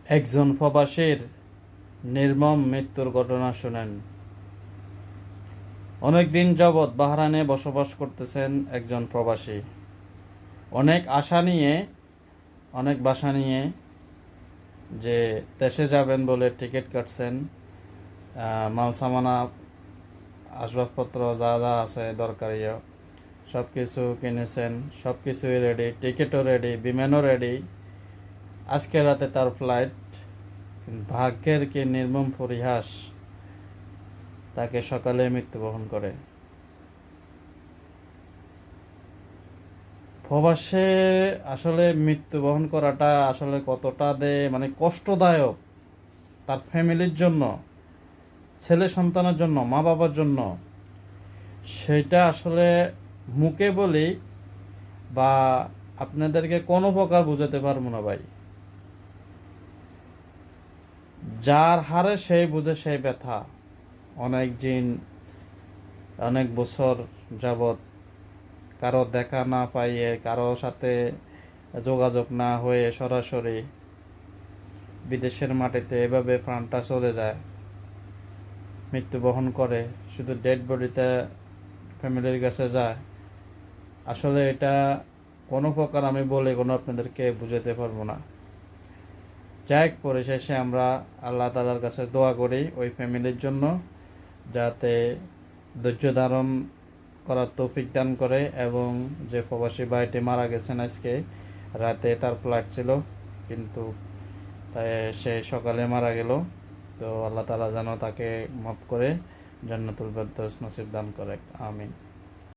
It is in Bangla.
একজন প্রবাসীর নির্মম মৃত্যুর ঘটনা শুনেন। অনেকদিন যাবৎ বাহরাইনে বসবাস করতেছেন একজন প্রবাসী। অনেক আশা নিয়ে, অনেক বাসা নিয়ে যে দেশে যাবেন বলে টিকিট কাটছেন, মাল সামানা, আসবাবপত্র যা যা আছে দরকারিও সব কিছু কিনেছেন, সব কিছুই রেডি, টিকিটও রেডি, বিমানও রেডি। আজকে রাতে তার ফ্লাইট। ভাগ্যের কি নির্মম পরিহাস, তাকে সকালে মৃত্যুবরণ করে। প্রবাসে আসলে মৃত্যুবরণ করাটা আসলে কতটা মানে কষ্টদায়ক তার ফ্যামিলির জন্য, ছেলে সন্তানের জন্য, মা বাবার জন্য, সেটা আসলে মুখে বলি বা আপনাদেরকে কোনো প্রকার বোঝাতে পারবো না ভাই। যার হারে সেই বুঝে সেই ব্যথা। অনেক দিন, অনেক বছর যাবৎ কারো দেখা না পাইয়ে, কারো সাথে যোগাযোগ না হয়ে সরাসরি বিদেশের মাটিতে এভাবে প্রাণটা চলে যায়, মৃত্যুবরণ করে, শুধু ডেড বডিতে ফ্যামিলির কাছে যায়। আসলে এটা কোনো প্রকার আমি বলে কোনো আপনাদেরকে বুঝাতে পারবো না। যাই হোক, পরিশেষে আমরা আল্লাহ তাআলার কাছে দোয়া করি ওই ফ্যামিলির জন্য, যাতে ধৈর্য ধারণ করার তৌফিক দান করে। এবং যে প্রবাসী ভাইটি মারা গেছেন আজকে রাতে, তার ফ্লাইট ছিল কিন্তু তাই সে সকালে মারা গেল। তো আল্লাহ তাআলা যেন তাকে মাফ করে জান্নাতুল ফেরদৌস নসিব দান করে, আমিন।